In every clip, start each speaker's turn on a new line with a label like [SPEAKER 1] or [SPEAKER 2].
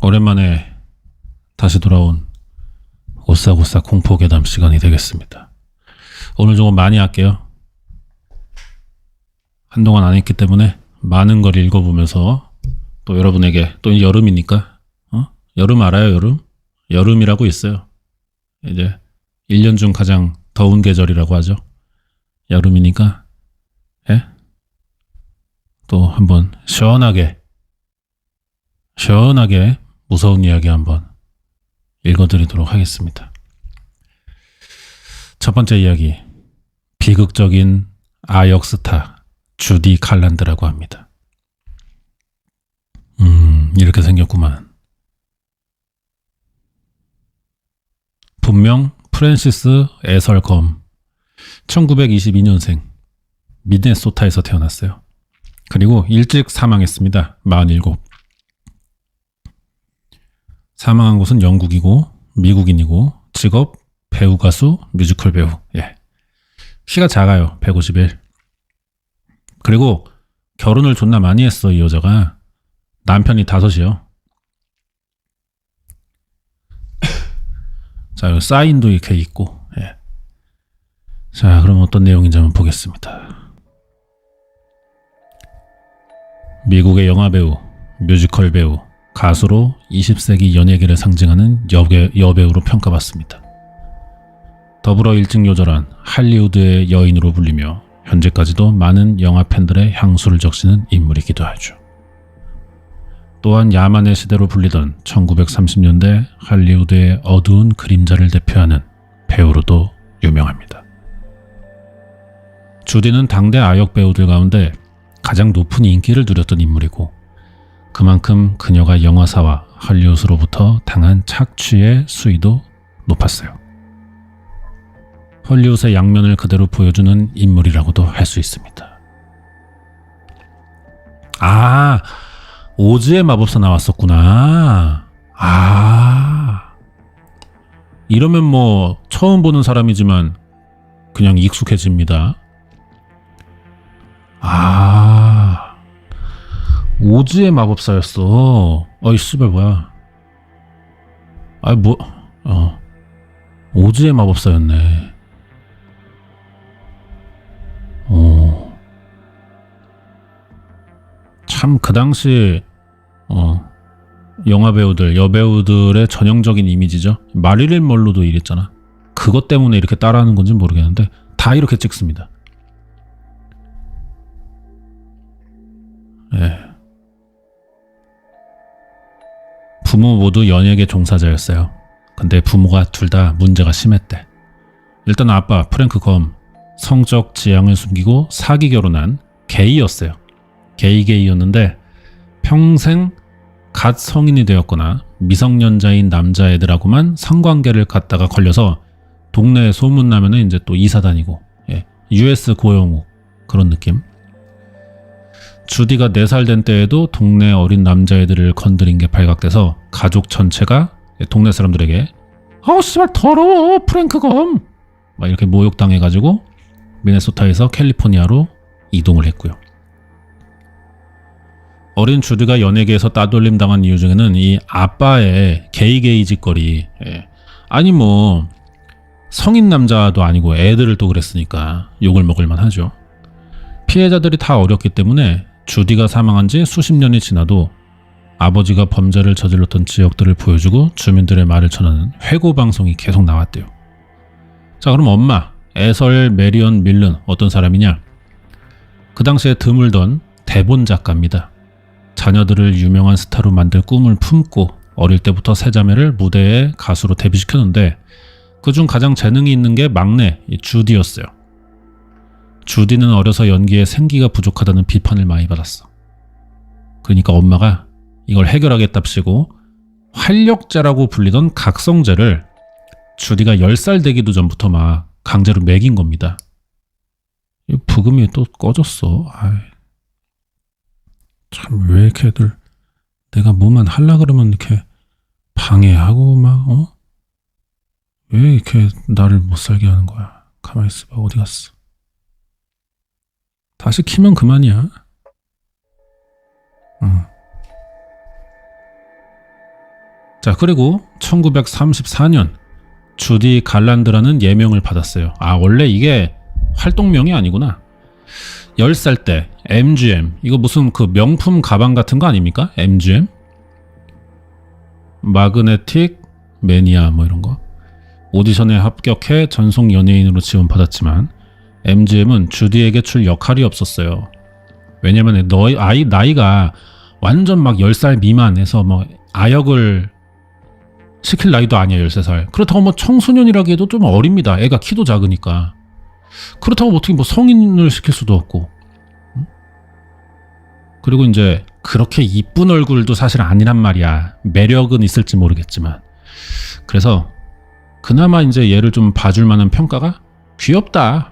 [SPEAKER 1] 오랜만에 다시 돌아온 오싹오싹 공포괴담 시간이 되겠습니다. 오늘 조금 많이 할게요. 한동안 안 했기 때문에 많은 걸 읽어보면서 또 여러분에게, 또 여름이니까 여름 알아요? 여름이라고 있어요. 이제 1년 중 가장 더운 계절이라고 하죠. 여름이니까 또 한번 시원하게 무서운 이야기 한번 읽어드리도록 하겠습니다. 첫 번째 이야기, 비극적인 아역 스타 주디 갈란드라고 합니다. 이렇게 생겼구만. 분명 프랜시스 에설검, 1922년생, 미네소타에서 태어났어요. 그리고 일찍 사망했습니다. 47. 사망한 곳은 영국이고 미국인이고 직업 배우, 가수, 뮤지컬 배우. 키가 작아요. 151. 그리고 결혼을 존나 많이 했어. 이 여자가. 남편이 5이요. 자, 여기 사인도 이렇게 있고. 자, 그럼 어떤 내용인지 한번 보겠습니다. 미국의 영화배우, 뮤지컬 배우, 가수로 20세기 연예계를 상징하는 여배우로 평가받습니다. 더불어 일찍요절한 할리우드의 여인으로 불리며 현재까지도 많은 영화 팬들의 향수를 적시는 인물이기도 하죠. 또한 야만의 시대로 불리던 1930년대 할리우드의 어두운 그림자를 대표하는 배우로도 유명합니다. 주디는 당대 아역 배우들 가운데 가장 높은 인기를 누렸던 인물이고, 그만큼 그녀가 영화사와 헐리우드로부터 당한 착취의 수위도 높았어요. 헐리우드의 양면을 그대로 보여주는 인물이라고도 할 수 있습니다. 오즈의 마법사 나왔었구나. 이러면 뭐 처음 보는 사람이지만 그냥 익숙해집니다. 오즈의 마법사였어. 어이 씨발 뭐야. 오즈의 마법사였네. 참 그 당시 영화 배우들, 여배우들의 전형적인 이미지죠. 마릴린 먼로도 이랬잖아. 그것 때문에 이렇게 따라하는 건지 모르겠는데 다 이렇게 찍습니다. 부모 모두 연예계 종사자였어요. 근데 부모가 둘 다 문제가 심했대. 일단 아빠 프랭크 검, 성적 지향을 숨기고 사기 결혼한 게이였어요. 게이였는데 평생 갓 성인이 되었거나 미성년자인 남자애들하고만 성관계를 갖다가 걸려서 동네에 소문나면은 이제 또 이사 다니고, US 고영욱 그런 느낌. 주디가 4살 된 때에도 동네 어린 남자애들을 건드린 게 발각돼서 가족 전체가 동네 사람들에게 씨발 더러워 프랭크 검 막 이렇게 모욕당해가지고 미네소타에서 캘리포니아로 이동을 했고요. 어린 주디가 연예계에서 따돌림 당한 이유 중에는 이 아빠의 게이 짓거리. 아니 뭐 성인 남자도 아니고 애들을 또 그랬으니까 욕을 먹을만 하죠. 피해자들이 다 어렸기 때문에 주디가 사망한 지 수십 년이 지나도 아버지가 범죄를 저질렀던 지역들을 보여주고 주민들의 말을 전하는 회고 방송이 계속 나왔대요. 자, 그럼 엄마 에설 메리언 밀런 어떤 사람이냐? 그 당시에 드물던 대본 작가입니다. 자녀들을 유명한 스타로 만들 꿈을 품고 어릴 때부터 세 자매를 무대에 가수로 데뷔시켰는데 그중 가장 재능이 있는 게 막내 주디였어요. 주디는 어려서 연기에 생기가 부족하다는 비판을 많이 받았어. 그러니까 엄마가 이걸 해결하겠답시고 활력제라고 불리던 각성제를 주디가 10살 되기도 전부터 막 강제로 먹인 겁니다. 이 부금이 또 꺼졌어. 참 왜 이렇게 애들 내가 뭐만 하려 그러면 이렇게 방해하고 막 왜 이렇게 나를 못 살게 하는 거야. 가만히 있어봐. 어디 갔어. 다시 키면 그만이야. 자, 그리고 1934년 주디 갈란드라는 예명을 받았어요. 아, 원래 이게 활동명이 아니구나. 10살 때 MGM, 이거 무슨 그 명품 가방 같은 거 아닙니까? MGM? 마그네틱 매니아 뭐 이런 거. 오디션에 합격해 전속 연예인으로 지원받았지만 MGM은 주디에게 줄 역할이 없었어요. 왜냐면 나이가 완전 막 10살 미만해서 뭐 아역을 시킬 나이도 아니야. 13살. 그렇다고 뭐 청소년이라기에도 좀 어립니다. 애가 키도 작으니까. 그렇다고 어떻게 뭐 성인을 시킬 수도 없고. 그리고 이제 그렇게 이쁜 얼굴도 사실 아니란 말이야. 매력은 있을지 모르겠지만. 그래서 그나마 이제 얘를 좀 봐줄 만한 평가가 귀엽다.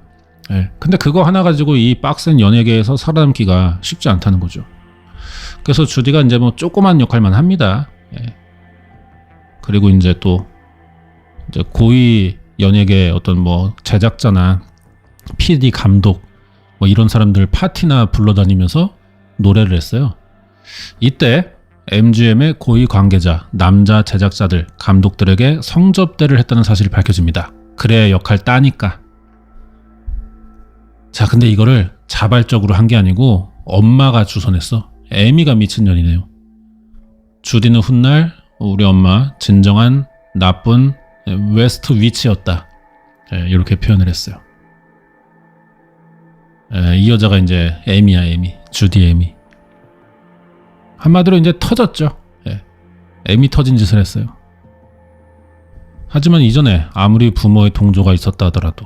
[SPEAKER 1] 예. 근데 그거 하나 가지고 이 빡센 연예계에서 살아남기가 쉽지 않다는 거죠. 그래서 주디가 이제 뭐 조그만 역할만 합니다. 예. 그리고 이제 또 이제 고위 연예계 어떤 뭐 제작자나 PD 감독 뭐 이런 사람들 파티나 불러다니면서 노래를 했어요. 이때 MGM의 고위 관계자, 남자 제작자들, 감독들에게 성접대를 했다는 사실이 밝혀집니다. 그래 역할 따니까. 자, 근데 이거를 자발적으로 한 게 아니고 엄마가 주선했어. 애미가 미친년이네요. 주디는 훗날 우리 엄마 진정한 나쁜 웨스트 위치였다. 이렇게 표현을 했어요. 이 여자가 이제 애미야, 애미. 주디 애미. 한마디로 이제 터졌죠. 애미 터진 짓을 했어요. 하지만 이전에 아무리 부모의 동조가 있었다 하더라도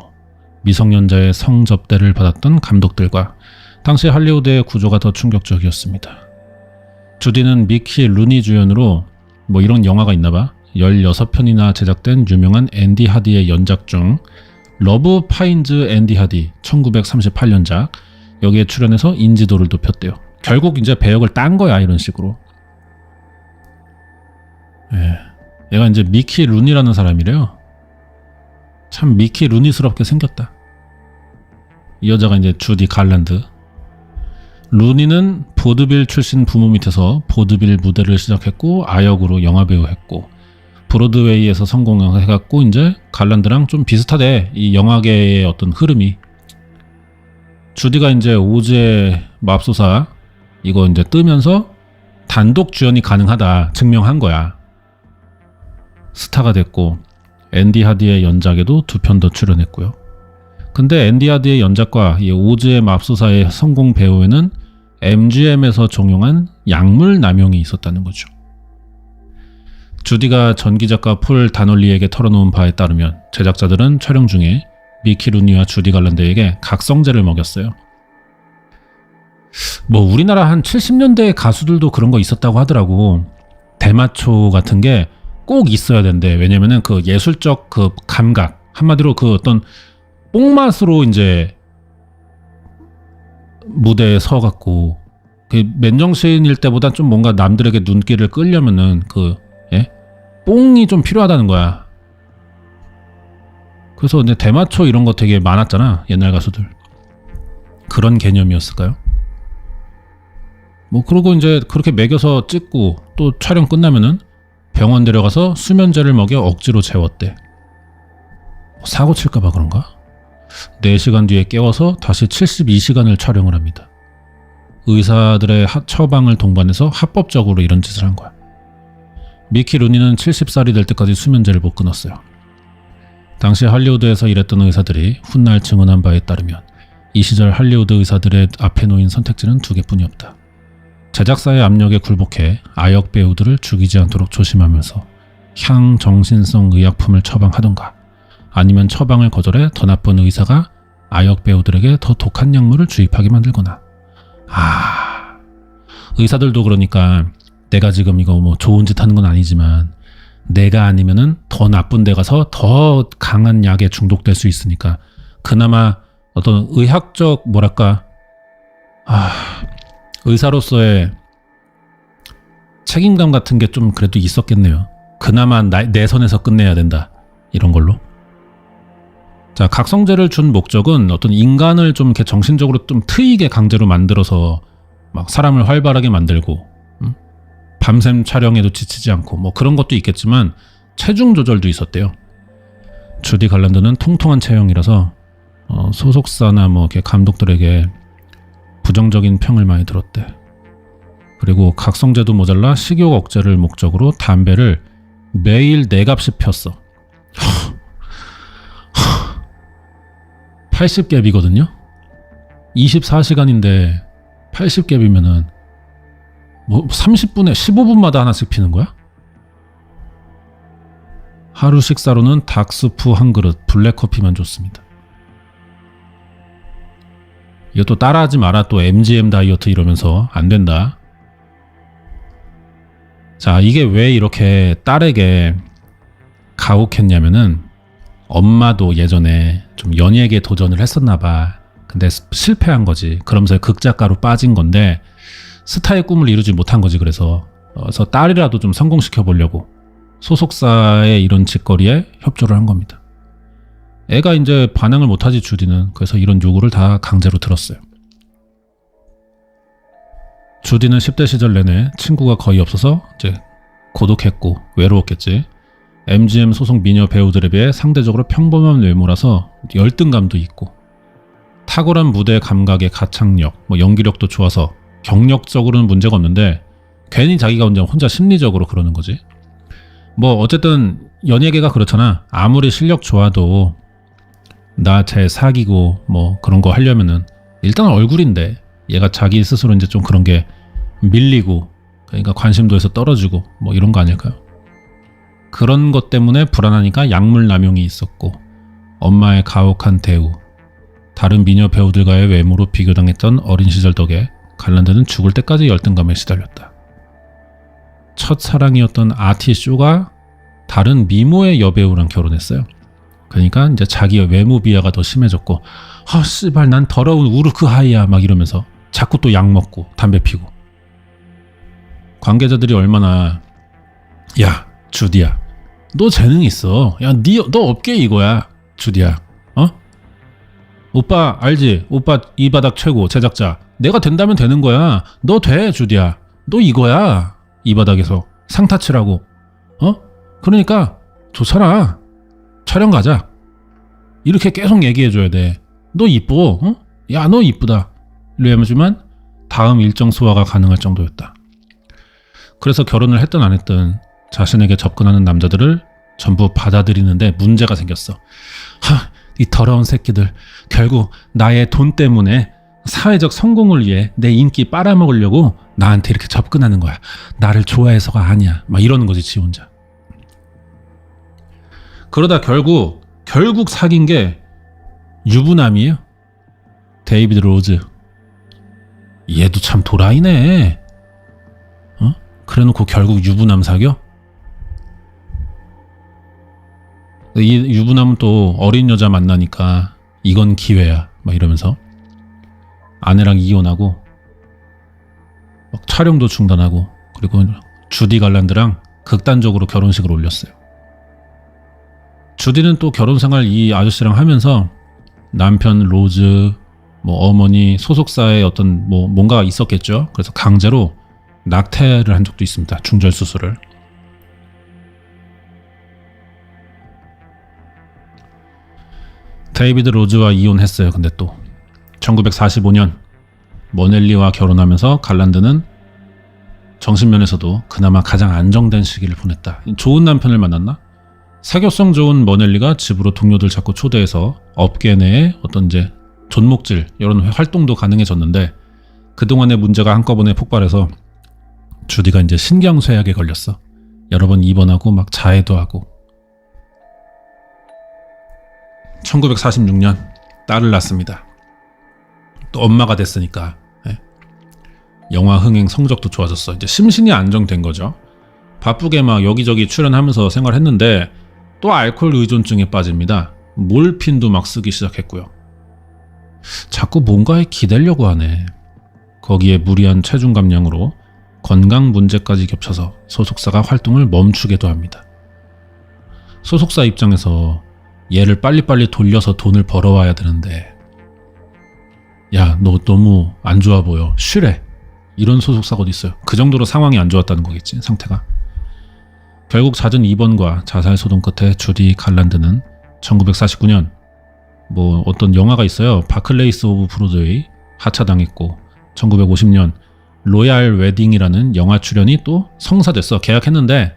[SPEAKER 1] 미성년자의 성접대를 받았던 감독들과 당시 할리우드의 구조가 더 충격적이었습니다. 주디는 미키 루니 주연으로 뭐 이런 영화가 있나봐. 16편이나 제작된 유명한 앤디 하디의 연작 중 러브 파인즈 앤디 하디 1938년작, 여기에 출연해서 인지도를 높였대요. 결국 이제 배역을 딴 거야, 이런 식으로. 얘가 이제 미키 루니라는 사람이래요. 참 미키 루니스럽게 생겼다. 이 여자가 이제 주디 갈란드. 루니는 보드빌 출신 부모 밑에서 보드빌 무대를 시작했고 아역으로 영화배우 했고 브로드웨이에서 성공해갖고 이제 갈란드랑 좀 비슷하대, 이 영화계의 어떤 흐름이. 주디가 이제 오즈의 맙소사 이거 이제 뜨면서 단독 주연이 가능하다 증명한 거야. 스타가 됐고 앤디 하디의 연작에도 2편 더 출연했고요. 근데 앤디 하디의 연작과 이 오즈의 맙소사의 성공 배우에는 MGM에서 종용한 약물 남용이 있었다는 거죠. 주디가 전기작가 폴 다놀리에게 털어놓은 바에 따르면 제작자들은 촬영 중에 미키 루니와 주디 갈란드에게 각성제를 먹였어요. 뭐 우리나라 한 70년대 가수들도 그런 거 있었다고 하더라고. 대마초 같은 게 꼭 있어야 된대. 왜냐면은 그 예술적 그 감각, 한마디로 그 어떤 뽕맛으로 이제 무대에 서갖고 그 맨정신일 때보다 좀 뭔가 남들에게 눈길을 끌려면은 그 뽕이 좀 필요하다는 거야. 그래서 이제 대마초 이런 거 되게 많았잖아, 옛날 가수들. 그런 개념이었을까요? 뭐 그러고 이제 그렇게 먹여서 찍고 또 촬영 끝나면은 병원 데려가서 수면제를 먹여 억지로 재웠대. 사고 칠까봐 그런가? 4시간 뒤에 깨워서 다시 72시간을 촬영을 합니다. 의사들의 처방을 동반해서 합법적으로 이런 짓을 한 거야. 미키 루니는 70살이 될 때까지 수면제를 못 끊었어요. 당시 할리우드에서 일했던 의사들이 훗날 증언한 바에 따르면 이 시절 할리우드 의사들의 앞에 놓인 선택지는 2개뿐이었다. 제작사의 압력에 굴복해 아역 배우들을 죽이지 않도록 조심하면서 향정신성 의약품을 처방하던가, 아니면 처방을 거절해 더 나쁜 의사가 아역 배우들에게 더 독한 약물을 주입하게 만들거나. 의사들도 그러니까 내가 지금 이거 뭐 좋은 짓 하는 건 아니지만 내가 아니면은 더 나쁜 데 가서 더 강한 약에 중독될 수 있으니까 그나마 어떤 의학적 뭐랄까 의사로서의 책임감 같은 게 좀 그래도 있었겠네요. 그나마 내 선에서 끝내야 된다, 이런 걸로. 자, 각성제를 준 목적은 어떤 인간을 좀 이렇게 정신적으로 좀 트이게 강제로 만들어서 막 사람을 활발하게 만들고 밤샘 촬영에도 지치지 않고 뭐 그런 것도 있겠지만 체중 조절도 있었대요. 주디 갈란드는 통통한 체형이라서 소속사나 뭐 이렇게 감독들에게 부정적인 평을 많이 들었대. 그리고 각성제도 모자라 식욕 억제를 목적으로 담배를 매일 4갑씩 폈어. 80갭이거든요. 24시간인데 80갭이면은 뭐 30분에 15분마다 하나씩 피는 거야? 하루 식사로는 닭수프 한 그릇, 블랙커피만 줬습니다. 이것도 따라하지 마라. 또 MGM 다이어트 이러면서 안 된다. 자, 이게 왜 이렇게 딸에게 가혹했냐면은 엄마도 예전에 좀 연예계 도전을 했었나 봐. 근데 실패한 거지. 그러면서 극작가로 빠진 건데 스타의 꿈을 이루지 못한 거지. 그래서 딸이라도 좀 성공시켜 보려고 소속사의 이런 짓거리에 협조를 한 겁니다. 애가 이제 반항을 못하지, 주디는. 그래서 이런 요구를 다 강제로 들었어요. 주디는 10대 시절 내내 친구가 거의 없어서 이제 고독했고 외로웠겠지. MGM 소속 미녀 배우들에 비해 상대적으로 평범한 외모라서 열등감도 있고, 탁월한 무대 감각의 가창력, 뭐 연기력도 좋아서 경력적으로는 문제가 없는데 괜히 자기가 혼자 심리적으로 그러는 거지. 뭐 어쨌든 연예계가 그렇잖아. 아무리 실력 좋아도 나 쟤 사귀고 뭐 그런 거 하려면은 일단 얼굴인데 얘가 자기 스스로 이제 좀 그런 게 밀리고, 그러니까 관심도에서 떨어지고 뭐 이런 거 아닐까요? 그런 것 때문에 불안하니까 약물 남용이 있었고, 엄마의 가혹한 대우, 다른 미녀 배우들과의 외모로 비교당했던 어린 시절 덕에 갈란드는 죽을 때까지 열등감에 시달렸다. 첫사랑이었던 아티 쇼가 다른 미모의 여배우랑 결혼했어요. 그러니까 이제 자기의 외모 비하가 더 심해졌고, 씨발 난 더러운 우르크 하이야 막 이러면서 자꾸 또 약 먹고 담배 피고. 관계자들이 얼마나, 야 주디야 너 재능 있어, 야 너 업계 이거야 주디야, 오빠 알지? 오빠 이 바닥 최고 제작자, 내가 된다면 되는 거야, 너 돼 주디야, 너 이거야 이 바닥에서 상타치라고, 그러니까 좋잖아, 촬영 가자, 이렇게 계속 얘기해줘야 돼. 너 이뻐, 야 너 이쁘다 이러야지만 다음 일정 소화가 가능할 정도였다. 그래서 결혼을 했든 안 했든 자신에게 접근하는 남자들을 전부 받아들이는데 문제가 생겼어. 이 더러운 새끼들, 결국 나의 돈 때문에 사회적 성공을 위해 내 인기 빨아먹으려고 나한테 이렇게 접근하는 거야. 나를 좋아해서가 아니야. 막 이러는 거지, 지 혼자. 그러다 결국 사귄 게 유부남이에요. 데이비드 로즈. 얘도 참 도라이네. 그래놓고 결국 유부남 사겨? 이 유부남은 또 어린 여자 만나니까 이건 기회야 막 이러면서 아내랑 이혼하고 막 촬영도 중단하고, 그리고 주디 갈란드랑 극단적으로 결혼식을 올렸어요. 주디는 또 결혼 생활 이 아저씨랑 하면서 남편 로즈, 뭐 어머니, 소속사에 어떤 뭐 뭔가가 있었겠죠. 그래서 강제로 낙태를 한 적도 있습니다. 중절 수술을. 데이비드 로즈와 이혼했어요. 근데 또 1945년 머넬리와 결혼하면서 갈란드는 정신면에서도 그나마 가장 안정된 시기를 보냈다. 좋은 남편을 만났나? 사교성 좋은 머넬리가 집으로 동료들 자꾸 초대해서 업계 내에 어떤 이제 존목질 이런 활동도 가능해졌는데, 그동안의 문제가 한꺼번에 폭발해서 주디가 이제 신경쇠약에 걸렸어. 여러 번 입원하고 막 자해도 하고. 1946년 딸을 낳습니다. 또 엄마가 됐으니까 영화 흥행 성적도 좋아졌어. 이제 심신이 안정된 거죠. 바쁘게 막 여기저기 출연하면서 생활했는데 또 알코올 의존증에 빠집니다. 몰핀도 막 쓰기 시작했고요. 자꾸 뭔가에 기대려고 하네. 거기에 무리한 체중 감량으로 건강 문제까지 겹쳐서 소속사가 활동을 멈추게도 합니다. 소속사 입장에서 얘를 빨리빨리 돌려서 돈을 벌어와야 되는데, 야 너 너무 안 좋아 보여, 쉬래 이런 소속사가 어디 있어요. 그 정도로 상황이 안 좋았다는 거겠지, 상태가. 결국 잦은 입원과 자살 소동 끝에 주디 갈란드는 1949년 뭐 어떤 영화가 있어요. 바클레이스 오브 브로드웨이 하차당했고, 1950년 로얄 웨딩이라는 영화 출연이 또 성사됐어. 계약했는데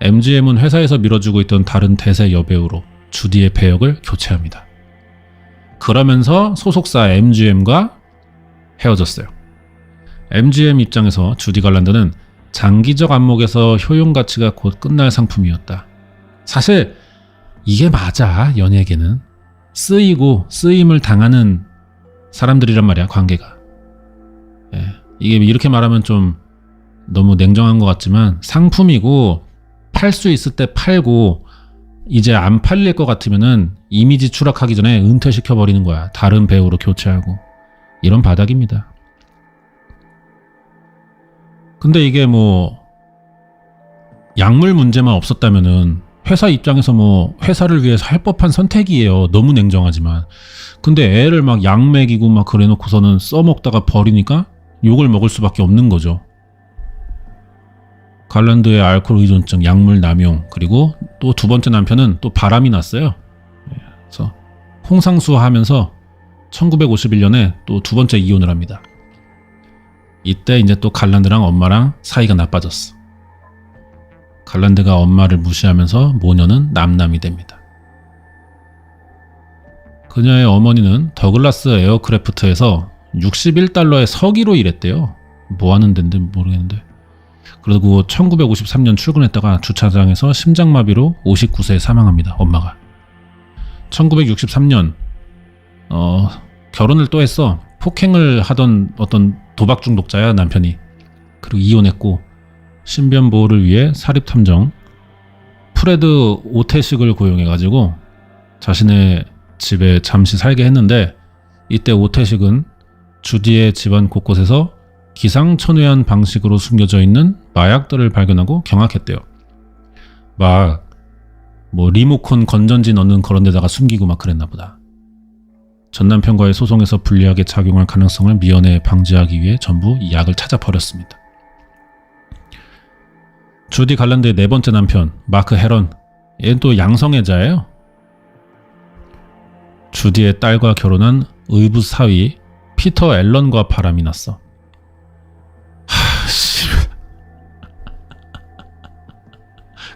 [SPEAKER 1] MGM은 회사에서 밀어주고 있던 다른 대세 여배우로 주디의 배역을 교체합니다. 그러면서 소속사 MGM과 헤어졌어요. MGM 입장에서 주디 갈란드는 장기적 안목에서 효용 가치가 곧 끝날 상품이었다. 사실 이게 맞아. 연예계는 쓰이고 쓰임을 당하는 사람들이란 말이야, 관계가. 예, 이게 이렇게 말하면 좀 너무 냉정한 것 같지만 상품이고 팔 수 있을 때 팔고 이제 안 팔릴 것 같으면은 이미지 추락하기 전에 은퇴시켜버리는 거야. 다른 배우로 교체하고. 이런 바닥입니다. 근데 이게 뭐 약물 문제만 없었다면은 회사 입장에서 뭐 회사를 위해서 할 법한 선택이에요. 너무 냉정하지만. 근데 애를 막 약 먹이고 막 그래놓고서는 써먹다가 버리니까 욕을 먹을 수밖에 없는 거죠. 갈란드의 알코올 의존증, 약물 남용, 그리고 또 두 번째 남편은 또 바람이 났어요. 그래서 홍상수 하면서 1951년에 또 두 번째 이혼을 합니다. 이때 이제 또 갈란드랑 엄마랑 사이가 나빠졌어. 갈란드가 엄마를 무시하면서 모녀는 남남이 됩니다. 그녀의 어머니는 더글라스 에어크래프트에서 61달러의 서기로 일했대요. 뭐 하는 데인지 모르겠는데. 그리고 1953년 출근했다가 주차장에서 심장마비로 59세에 사망합니다. 엄마가. 1963년 결혼을 또 했어. 폭행을 하던 어떤 도박 중독자야, 남편이. 그리고 이혼했고 신변 보호를 위해 사립탐정 프레드 오테식을 고용해가지고 자신의 집에 잠시 살게 했는데, 이때 오테식은 주디의 집안 곳곳에서 기상천외한 방식으로 숨겨져 있는 마약들을 발견하고 경악했대요. 막 뭐 리모컨 건전지 넣는 그런 데다가 숨기고 막 그랬나 보다. 전 남편과의 소송에서 불리하게 작용할 가능성을 미연에 방지하기 위해 전부 이 약을 찾아 버렸습니다. 주디 갈란드의 네 번째 남편 마크 헤런, 얘는 또 양성애자예요. 주디의 딸과 결혼한 의붓 사위 피터 앨런과 바람이 났어.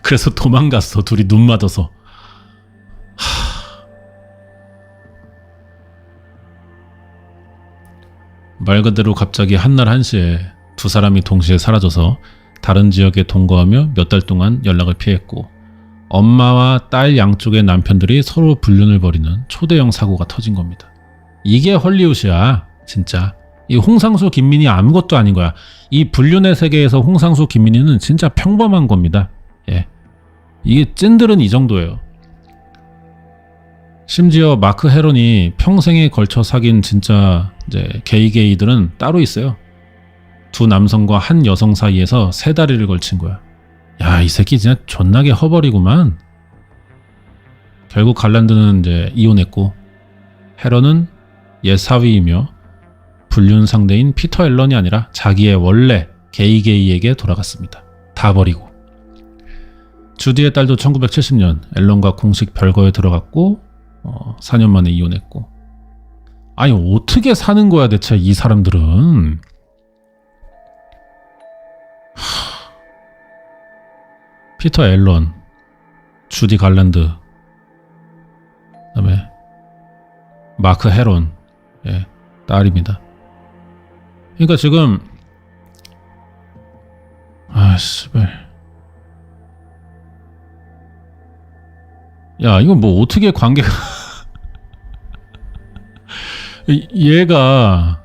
[SPEAKER 1] 그래서 도망갔어. 둘이 눈 맞아서. 말 그대로 갑자기 한날 한시에 두 사람이 동시에 사라져서 다른 지역에 동거하며 몇 달 동안 연락을 피했고, 엄마와 딸 양쪽의 남편들이 서로 불륜을 벌이는 초대형 사고가 터진 겁니다. 이게 헐리우드야, 진짜. 이 홍상수 김민희 아무것도 아닌 거야. 이 불륜의 세계에서 홍상수 김민희는 진짜 평범한 겁니다. 예. 이게 찐들은 이 정도예요. 심지어 마크 헤런이 평생에 걸쳐 사귄 진짜 이제 게이들은 따로 있어요. 두 남성과 한 여성 사이에서 세 다리를 걸친 거야. 야, 이 새끼 진짜 존나게 허벌이구만. 결국 갈란드는 이제 이혼했고, 헤런은 옛 사위이며 불륜 상대인 피터 앨런이 아니라 자기의 원래 게이에게 돌아갔습니다. 다 버리고. 주디의 딸도 1970년 앨런과 공식 별거에 들어갔고 4년 만에 이혼했고. 아니 어떻게 사는 거야 대체 이 사람들은. 피터 앨런, 주디 갈란드, 그다음에 마크 헤런, 예, 딸입니다. 그러니까 지금 씨발. 야, 이거 뭐 어떻게 관계가 얘가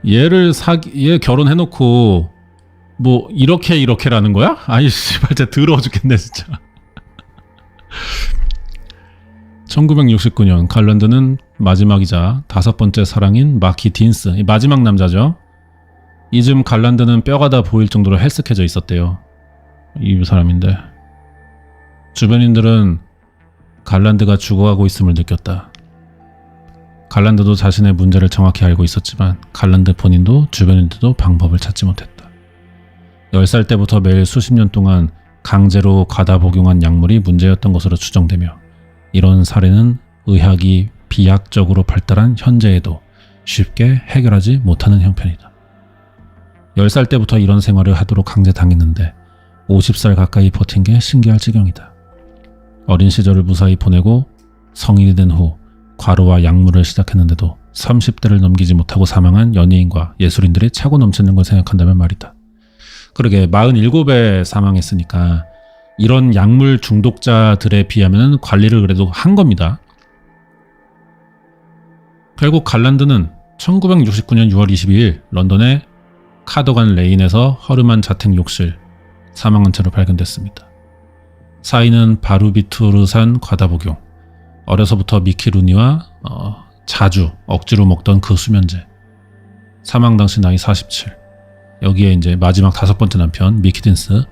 [SPEAKER 1] 얘 결혼해놓고 뭐 이렇게라는 거야? 아이 씨발 진짜 더러워 죽겠네 진짜. 1969년 갈란드는 마지막이자 다섯 번째 사랑인 마키 딘스, 마지막 남자죠. 이즘 갈란드는 뼈가 다 보일 정도로 헬스케져 있었대요. 이 사람인데 주변인들은 갈란드가 죽어가고 있음을 느꼈다. 갈란드도 자신의 문제를 정확히 알고 있었지만 갈란드 본인도 주변인들도 방법을 찾지 못했다. 10살 때부터 매일 수십 년 동안 강제로 과다 복용한 약물이 문제였던 것으로 추정되며 이런 사례는 의학이 비약적으로 발달한 현재에도 쉽게 해결하지 못하는 형편이다. 10살 때부터 이런 생활을 하도록 강제당했는데 50살 가까이 버틴 게 신기할 지경이다. 어린 시절을 무사히 보내고 성인이 된 후 과로와 약물을 시작했는데도 30대를 넘기지 못하고 사망한 연예인과 예술인들이 차고 넘치는 걸 생각한다면 말이다. 그러게 47에 사망했으니까 이런 약물 중독자들에 비하면 관리를 그래도 한 겁니다. 결국 갈란드는 1969년 6월 22일 런던의 카더간 레인에서 허름한 자택 욕실 사망한 채로 발견됐습니다. 사인은 바르비투르산 과다 복용, 어려서부터 미키루니와 자주 억지로 먹던 그 수면제, 사망 당시 나이 47. 여기에 이제 마지막 5번째 남편 미키딘스,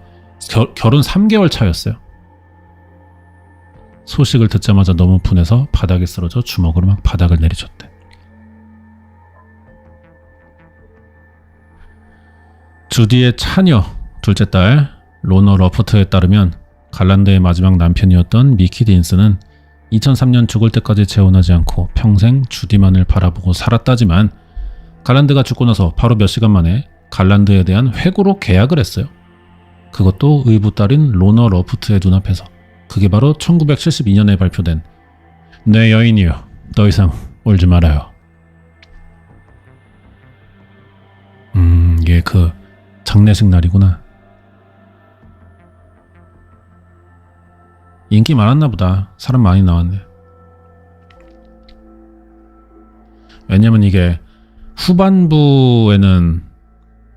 [SPEAKER 1] 결혼 3개월 차였어요. 소식을 듣자마자 너무 분해서 바닥에 쓰러져 주먹으로 막 바닥을 내리쳤대. 주디의 차녀, 둘째 딸 로너 러퍼트에 따르면 갈란드의 마지막 남편이었던 미키 딘스는 2003년 죽을 때까지 재혼하지 않고 평생 주디만을 바라보고 살았다지만 갈란드가 죽고 나서 바로 몇 시간 만에 갈란드에 대한 회고로 계약을 했어요. 그것도 의붓 딸인 로너 러프트의 눈앞에서. 그게 바로 1972년에 발표된 내 여인이여 더 이상 울지 말아요. 이게 그 장례식 날이구나. 인기 많았나 보다. 사람 많이 나왔네. 왜냐면 이게 후반부에는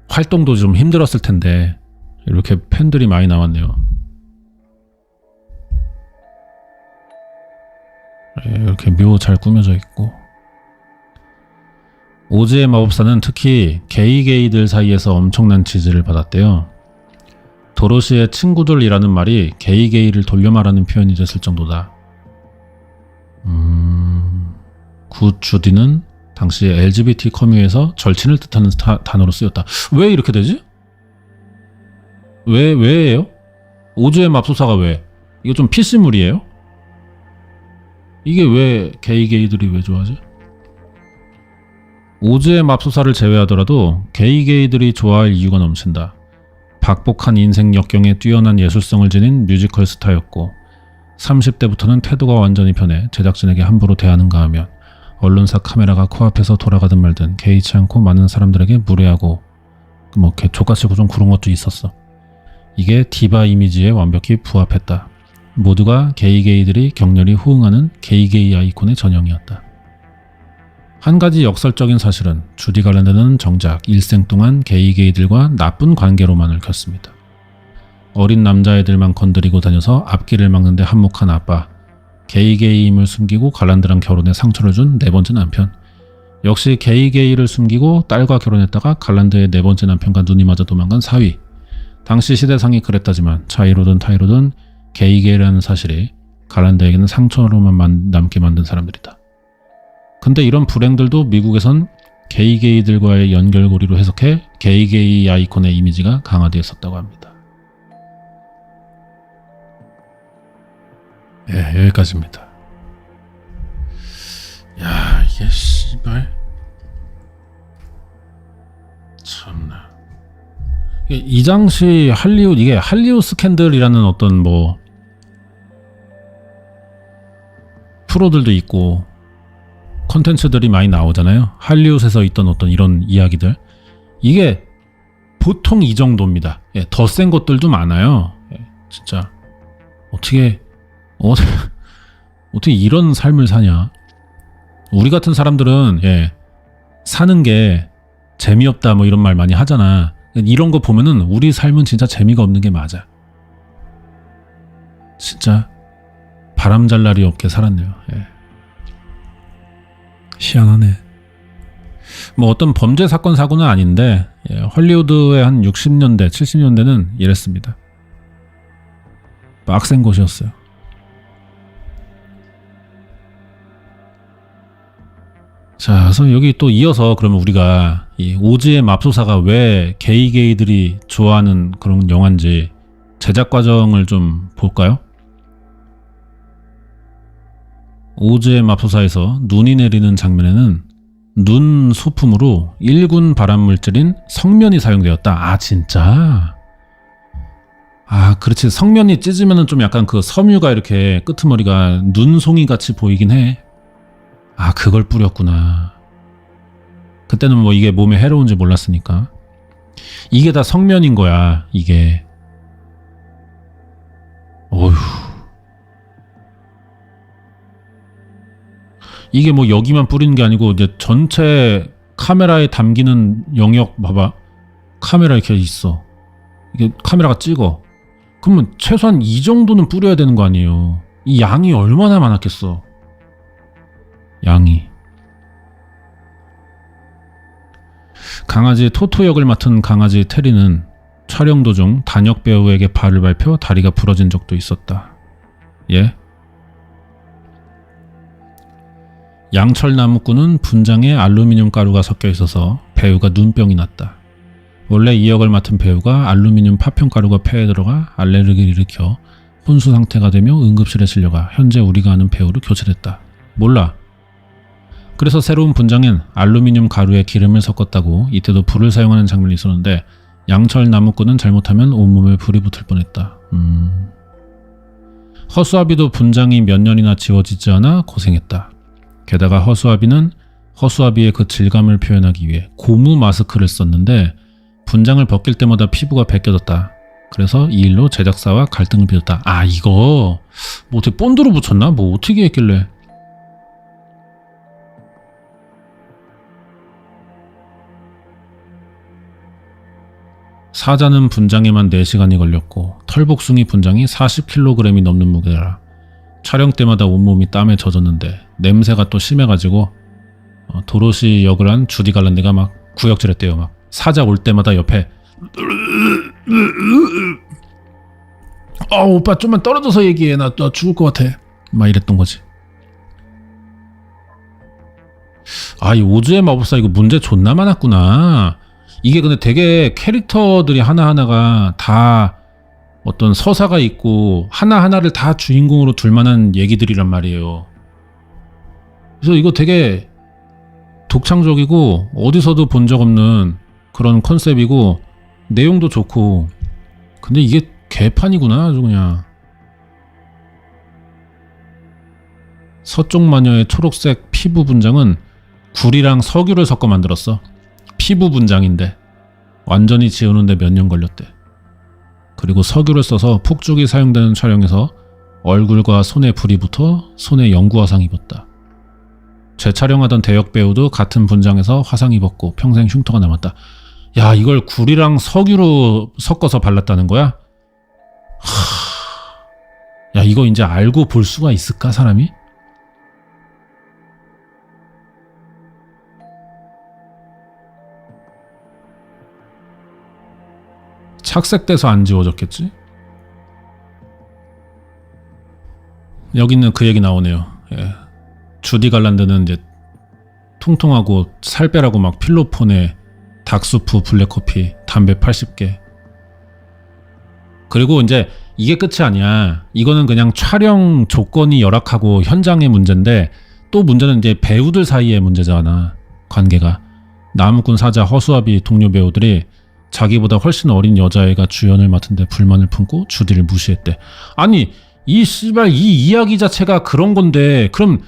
[SPEAKER 1] 활동도 좀 힘들었을 텐데 이렇게 팬들이 많이 나왔네요. 이렇게 묘 잘 꾸며져 있고. 오즈의 마법사는 특히 게이들 사이에서 엄청난 지지를 받았대요. 도로시의 친구들이라는 말이 게이를 돌려 말하는 표현이 됐을 정도다. 굿 주디는 당시 LGBT 커뮤에서 절친을 뜻하는 단어로 쓰였다. 왜 이렇게 되지? 왜예요? 오즈의 맙소사가 왜? 이거 좀 PC물이에요? 이게 왜 게이들이 왜 좋아하지? 오즈의 맙소사를 제외하더라도 게이들이 좋아할 이유가 넘친다. 박복한 인생 역경에 뛰어난 예술성을 지닌 뮤지컬 스타였고 30대부터는 태도가 완전히 변해 제작진에게 함부로 대하는가 하면 언론사 카메라가 코앞에서 돌아가든 말든 개의치 않고 많은 사람들에게 무례하고 뭐 개초같이 좀 그런 것도 있었어. 이게 디바 이미지에 완벽히 부합했다. 모두가 게이들이 격렬히 호응하는 게이 아이콘의 전형이었다. 한 가지 역설적인 사실은 주디 갈란드는 정작 일생 동안 게이들과 나쁜 관계로만 얽혔습니다. 어린 남자애들만 건드리고 다녀서 앞길을 막는데 한몫한 아빠, 게이임을 숨기고 갈란드랑 결혼해 상처를 준 네 번째 남편, 역시 게이를 숨기고 딸과 결혼했다가 갈란드의 네 번째 남편과 눈이 맞아 도망간 사위. 당시 시대상이 그랬다지만 차이로든 타이로든 게이라는 사실이 갈란드에게는 상처로만 남게 만든 사람들이다. 근데 이런 불행들도 미국에선 게이들과의 연결고리로 해석해 게이 아이콘의 이미지가 강화되었었다고 합니다. 예, 여기까지입니다. 야, 이게 씨발 참나. 이 당시 이게 할리우드 스캔들이라는 어떤 뭐 프로들도 있고 콘텐츠들이 많이 나오잖아요. 할리우드에서 있던 어떤 이런 이야기들. 이게 보통 이 정도입니다. 예, 더 센 것들도 많아요. 예, 진짜 어떻게 이런 삶을 사냐. 우리 같은 사람들은 사는 게 재미없다 뭐 이런 말 많이 하잖아. 이런 거 보면은 우리 삶은 진짜 재미가 없는 게 맞아. 진짜 바람 잘 날이 없게 살았네요. 희한하네. 뭐 어떤 범죄 사건 사고는 아닌데 헐리우드의 한 60년대 70년대는 이랬습니다. 빡센 곳이었어요. 자, 그래서 여기 또 이어서 그러면 우리가 이 오즈의 맙소사가 왜 게이들이 좋아하는 그런 영화인지 제작 과정을 좀 볼까요? 오즈의 맙소사에서 눈이 내리는 장면에는 눈 소품으로 1군 발암물질인 성면이 사용되었다. 아, 진짜? 아, 그렇지. 성면이 찢으면은 좀 약간 그 섬유가 이렇게 끄트머리가 눈송이 같이 보이긴 해. 아, 그걸 뿌렸구나. 그때는 뭐 이게 몸에 해로운지 몰랐으니까. 이게 다 성면인 거야, 이게. 어휴. 이게 뭐 여기만 뿌리는 게 아니고 이제 전체 카메라에 담기는 영역 봐봐. 카메라 이렇게 있어. 이게 카메라가 찍어. 그러면 최소한 이 정도는 뿌려야 되는 거 아니에요. 이 양이 얼마나 많았겠어. 양이. 강아지 토토 역을 맡은 강아지 테리는 촬영 도중 단역 배우에게 발을 밟혀 다리가 부러진 적도 있었다. 예? 양철 나무꾼은 분장에 알루미늄 가루가 섞여 있어서 배우가 눈병이 났다. 원래 이 역을 맡은 배우가 알루미늄 파편 가루가 폐에 들어가 알레르기를 일으켜 혼수 상태가 되며 응급실에 실려가 현재 우리가 아는 배우로 교체됐다. 몰라. 그래서 새로운 분장엔 알루미늄 가루에 기름을 섞었다고 이때도 불을 사용하는 장면이 있었는데 양철 나무꾼은 잘못하면 온몸에 불이 붙을 뻔했다. 허수아비도 분장이 몇 년이나 지워지지 않아 고생했다. 게다가 허수아비의 그 질감을 표현하기 위해 고무 마스크를 썼는데 분장을 벗길 때마다 피부가 벗겨졌다. 그래서 이 일로 제작사와 갈등을 빚었다. 아, 이거 뭐 어떻게 본드로 붙였나? 뭐 어떻게 했길래. 사자는 분장에만 4시간이 걸렸고 털복숭이 분장이 40kg이 넘는 무게라 촬영 때마다 온몸이 땀에 젖었는데 냄새가 또 심해가지고 도로시 역을 한 주디 갈란디가 막 구역질했대요. 막 사자 올 때마다 옆에 오빠 좀만 떨어져서 얘기해. 나 죽을 것 같아. 막 이랬던 거지. 아, 이 오즈의 마법사 이거 문제 존나 많았구나. 이게 근데 되게 캐릭터들이 하나하나가 다 어떤 서사가 있고 하나하나를 다 주인공으로 둘 만한 얘기들이란 말이에요. 그래서 이거 되게 독창적이고 어디서도 본 적 없는 그런 컨셉이고 내용도 좋고. 근데 이게 개판이구나 아주 그냥. 서쪽 마녀의 초록색 피부 분장은 굴이랑 석유를 섞어 만들었어. 피부 분장인데 완전히 지우는데 몇 년 걸렸대. 그리고 석유를 써서 폭죽이 사용되는 촬영에서 얼굴과 손에 불이 붙어 손에 영구 화상 입었다. 재촬영하던 대역 배우도 같은 분장에서 화상 입었고 평생 흉터가 남았다. 야, 이걸 굴이랑 석유로 섞어서 발랐다는 거야? 야, 이거 이제 알고 볼 수가 있을까 사람이? 착색돼서 안 지워졌겠지? 여기 있는 그 얘기 나오네요. 예. 주디 갈란드는 이제 통통하고 살 빼라고 막 필로폰에 닥수프 블랙커피 담배 80개. 그리고 이제 이게 끝이 아니야. 이거는 그냥 촬영 조건이 열악하고 현장의 문제인데 또 문제는 이제 배우들 사이의 문제잖아. 관계가. 나무꾼 사자 허수아비 동료 배우들이 자기보다 훨씬 어린 여자애가 주연을 맡은데 불만을 품고 주디를 무시했대. 아니 이 씨발 이 이야기 자체가 그런 건데 그럼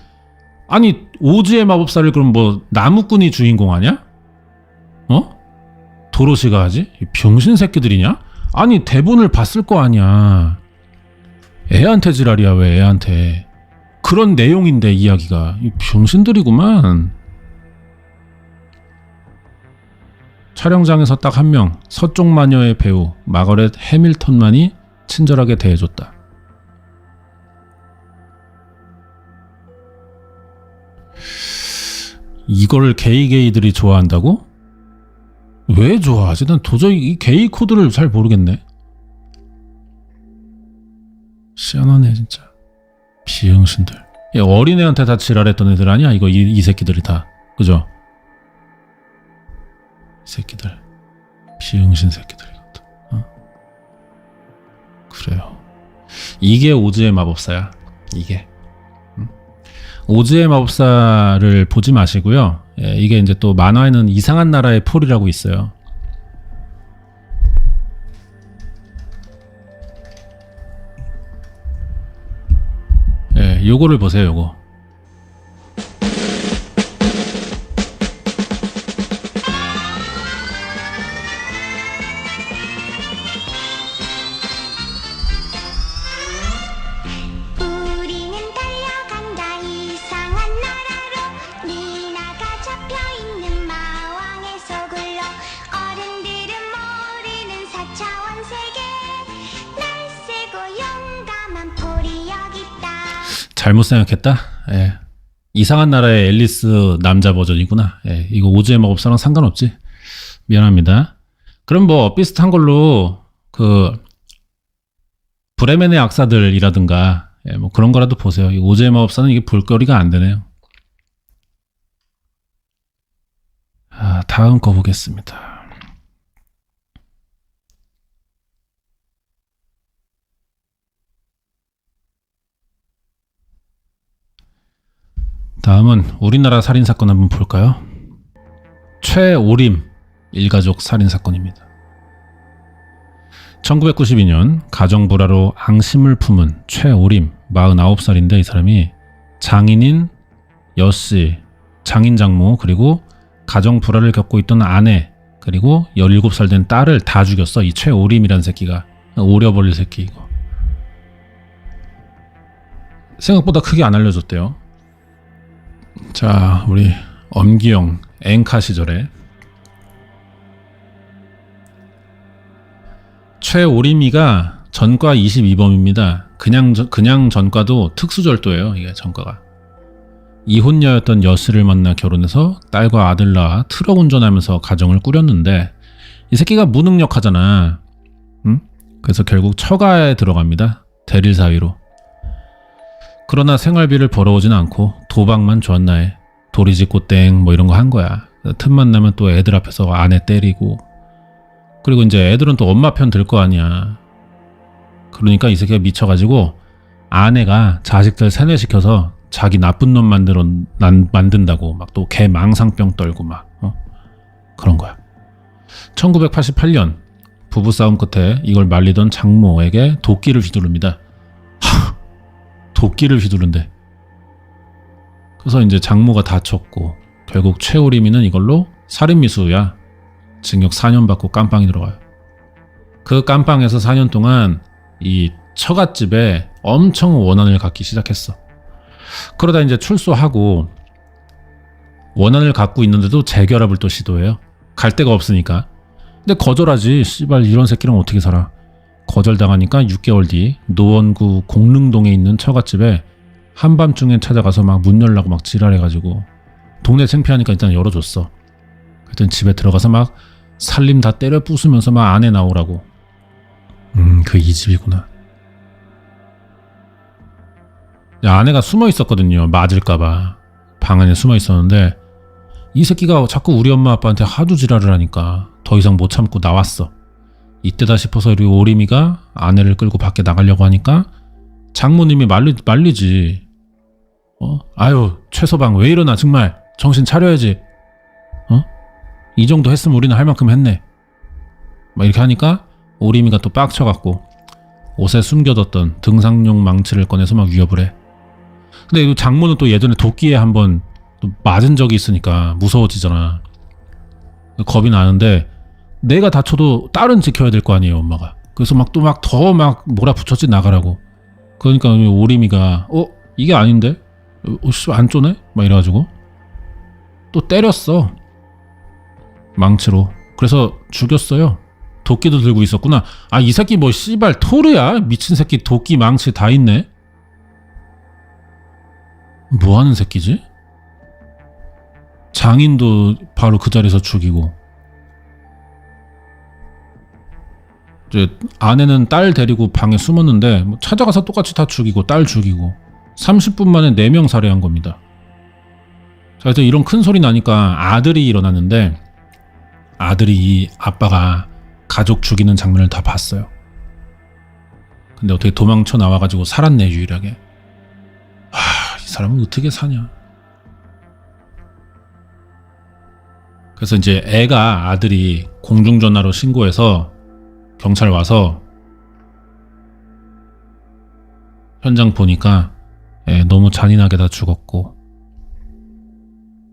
[SPEAKER 1] 아니 오즈의 마법사를 그럼 뭐 나무꾼이 주인공 아니야? 도로시가 하지? 병신 새끼들이냐? 아니 대본을 봤을 거 아니야. 애한테 지랄이야. 왜 애한테. 그런 내용인데 이야기가. 병신들이구만. 촬영장에서 딱 한 명, 서쪽 마녀의 배우 마거렛 해밀턴만이 친절하게 대해줬다. 이걸 게이들이 좋아한다고? 왜 좋아하지? 난 도저히 이 게이 코드를 잘 모르겠네. 시원하네 진짜. 비응신들. 어린애한테 다 지랄했던 애들 아니야? 이거 이 새끼들이 다. 그죠? 이 새끼들. 비응신 새끼들. 이것도. 그래요. 이게 오즈의 마법사야. 이게. 오즈의 마법사를 보지 마시고요. 예, 이게 이제 또 만화에는 이상한 나라의 폴이라고 있어요. 예, 요거를 보세요, 요거.
[SPEAKER 2] 우리는 달려간다 이상한 나라로 니나가 잡혀있는 마왕의 소굴로 어른들은 모르는 4차원 세계 날쌔고 용감한 폴이 여기 있다.
[SPEAKER 1] 잘못 생각했다? 예. 이상한 나라의 앨리스 남자 버전이구나. 예, 이거 오즈의 마법사랑 상관없지? 미안합니다. 그럼 뭐 비슷한 걸로 그 브레멘의 악사들이라든가 예, 뭐 그런 거라도 보세요. 이 오즈의 마법사는 이게 볼거리가 안 되네요. 다음 거 보겠습니다. 다음은 우리나라 살인사건 한번 볼까요? 최오림 일가족 살인사건입니다. 1992년 가정불화로 앙심을 품은 최오림 49살인데 이 사람이 장인인 여씨, 장인 장모 그리고 가정불화를 겪고 있던 아내 그리고 17살 된 딸을 다 죽였어. 이 최오림이란 새끼가. 오려버릴 새끼 이거. 생각보다 크게 안 알려졌대요. 자, 우리 엄기영 앵카 시절에 최오림이가 전과 22범입니다. 그냥 전과도 특수절도예요. 이게 전과가. 이혼녀였던 여씨를 만나 결혼해서 딸과 아들 낳아 트럭 운전하면서 가정을 꾸렸는데 이 새끼가 무능력하잖아. 응? 그래서 결국 처가에 들어갑니다. 대릴 사위로. 그러나 생활비를 벌어오진 않고 도박만 좋았나 해. 도리짓고 땡 뭐 이런 거 한 거야. 틈만 나면 또 애들 앞에서 아내 때리고 그리고 이제 애들은 또 엄마 편 들 거 아니야. 그러니까 이 새끼가 미쳐가지고 아내가 자식들 세뇌시켜서 자기 나쁜 놈 만든다고 막 또 개 망상병 떨고 막 그런 거야. 1988년 부부싸움 끝에 이걸 말리던 장모에게 도끼를 휘두릅니다. 도끼를 휘두른대. 그래서 이제 장모가 다쳤고 결국 최오림이는 이걸로 살인미수야. 징역 4년 받고 깜빵이 들어가요. 그 깜빵에서 4년 동안 이 처갓집에 엄청 원한을 갖기 시작했어. 그러다 이제 출소하고 원한을 갖고 있는데도 재결합을 또 시도해요. 갈 데가 없으니까. 근데 거절하지. 씨발 이런 새끼랑 어떻게 살아. 거절당하니까 6개월 뒤 노원구 공릉동에 있는 처갓집에 한밤중에 찾아가서 막 문 열라고 막 지랄해가지고 동네 창피하니까 일단 열어줬어. 하여튼 집에 들어가서 막 살림 다 때려 부수면서 막 안에 나오라고. 그 이 집이구나. 아내가 숨어 있었거든요. 맞을까봐. 방 안에 숨어 있었는데 이 새끼가 자꾸 우리 엄마 아빠한테 하도 지랄을 하니까 더 이상 못 참고 나왔어. 이때다 싶어서 우리 오림이가 아내를 끌고 밖에 나가려고 하니까 장모님이 말리지. 아유 최서방 왜 이러나 정말 정신 차려야지. 이 정도 했으면 우리는 할 만큼 했네. 막 이렇게 하니까 오림이가 또 빡쳐갖고 옷에 숨겨뒀던 등산용 망치를 꺼내서 막 위협을 해. 근데 이 장모는 또 예전에 도끼에 한번 또 맞은 적이 있으니까 무서워지잖아. 겁이 나는데 내가 다쳐도 딸은 지켜야 될 거 아니에요, 엄마가. 그래서 막 또 막 더 막 몰아붙였지 나가라고. 그러니까 오림이가 이게 아닌데? 안 쪼네? 막 이래가지고 또 때렸어. 망치로. 그래서 죽였어요. 도끼도 들고 있었구나. 이 새끼 뭐 씨발 토르야? 미친 새끼 도끼 망치 다 있네. 뭐 하는 새끼지? 장인도 바로 그 자리에서 죽이고. 이제 아내는 딸 데리고 방에 숨었는데 뭐 찾아가서 똑같이 다 죽이고 딸 죽이고 30분 만에 4명 살해한 겁니다. 그래서 이런 큰 소리 나니까 아들이 일어났는데 아들이 이 아빠가 가족 죽이는 장면을 다 봤어요. 근데 어떻게 도망쳐 나와가지고 살았네, 유일하게. 이 사람은 어떻게 사냐. 그래서 이제 아들이 공중전화로 신고해서 경찰 와서 현장 보니까 너무 잔인하게 다 죽었고,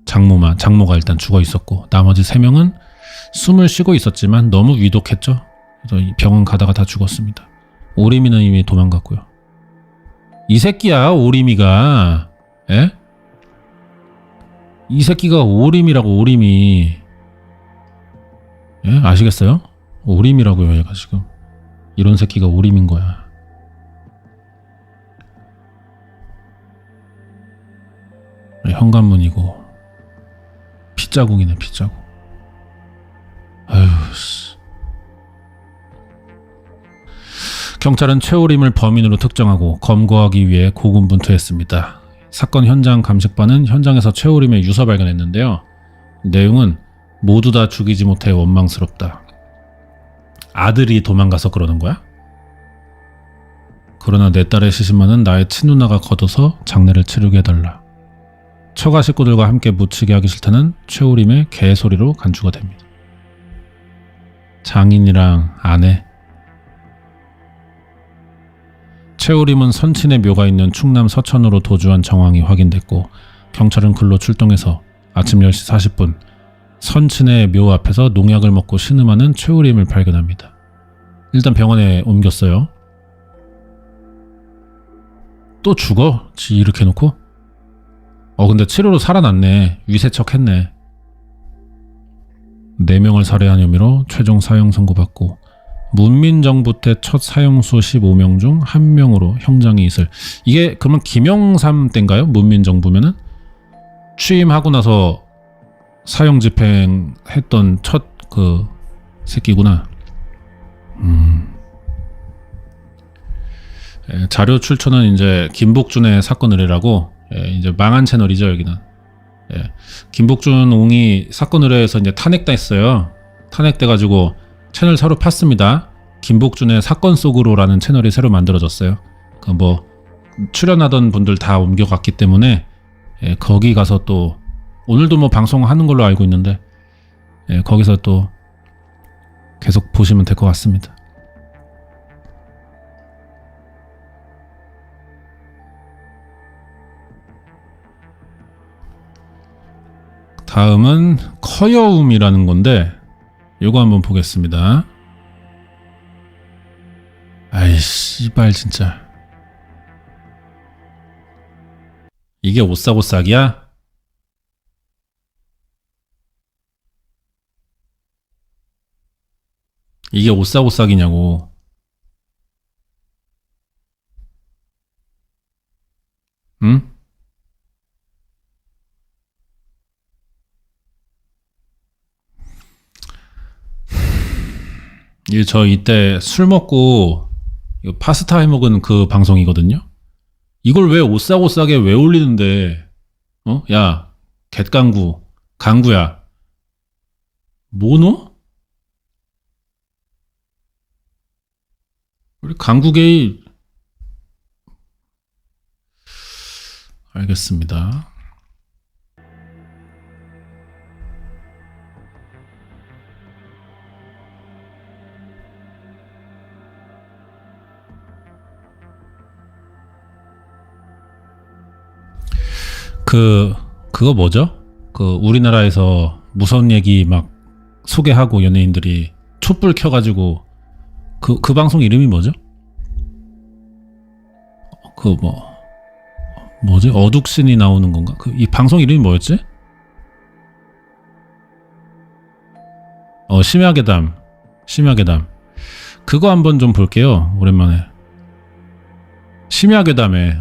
[SPEAKER 1] 장모가 일단 죽어 있었고, 나머지 3명은 숨을 쉬고 있었지만 너무 위독했죠. 그래서 병원 가다가 다 죽었습니다. 오리미는 이미 도망갔고요. 이 새끼야, 오리미가. 에? 이 새끼가 오리미라고, 오리미. 예? 아시겠어요? 오리미라고요, 얘가 지금. 이런 새끼가 오리미인 거야. 현관문이고 핏자국이네, 핏자국. 아휴, 씨. 경찰은 최오림을 범인으로 특정하고 검거하기 위해 고군분투했습니다. 사건 현장 감식반은 현장에서 최오림의 유서 발견했는데요. 내용은 모두 다 죽이지 못해 원망스럽다. 아들이 도망가서 그러는 거야? 그러나 내 딸의 시신만은 나의 친누나가 걷어서 장례를 치르게 해달라. 처가 식구들과 함께 묻히게 하기 싫다는 최오림의 개소리로 간주가 됩니다. 장인이랑 아내. 최오림은 선친의 묘가 있는 충남 서천으로 도주한 정황이 확인됐고 경찰은 글로 출동해서 아침 10시 40분 선친의 묘 앞에서 농약을 먹고 신음하는 최오림을 발견합니다. 일단 병원에 옮겼어요. 또 죽어? 지 이렇게 해놓고? 근데 치료로 살아났네. 위세척했네. 4명을 살해한 혐의로 최종 사형 선고받고 문민정부 때 첫 사형수 15명 중 1명으로 형장이 있을. 이게 그러면 김영삼 때인가요? 문민정부면은? 취임하고 나서 사형 집행했던 첫 그 새끼구나. 자료 출처는 이제 김복준의 사건 의뢰라고. 이제 망한 채널이죠, 여기는. 김복준 옹이 사건 의뢰에서 이제 탄핵됐어요. 탄핵돼가지고 채널 새로 팠습니다. 김복준의 사건 속으로라는 채널이 새로 만들어졌어요. 그 뭐 출연하던 분들 다 옮겨갔기 때문에 거기 가서 또 오늘도 뭐 방송하는 걸로 알고 있는데 거기서 또 계속 보시면 될 것 같습니다. 다음은 커여움이라는 건데 요거 한번 보겠습니다. 아이 씨발 진짜. 이게 오싹오싹이야? 이게 오싹오싹이냐고. 응? 이게 저 이때 술 먹고 이거 파스타 해 먹은 그 방송이거든요. 이걸 왜 오싹오싹에 왜 올리는데? 야, 갯강구, 강구야. 뭐노? 우리 강구게이. 알겠습니다. 그거 뭐죠? 우리나라에서 무서운 얘기 막 소개하고 연예인들이 촛불 켜가지고 그 방송 이름이 뭐죠? 뭐지? 어둑신이 나오는 건가? 이 방송 이름이 뭐였지? 심야괴담. 그거 한번 좀 볼게요. 오랜만에. 심야괴담에.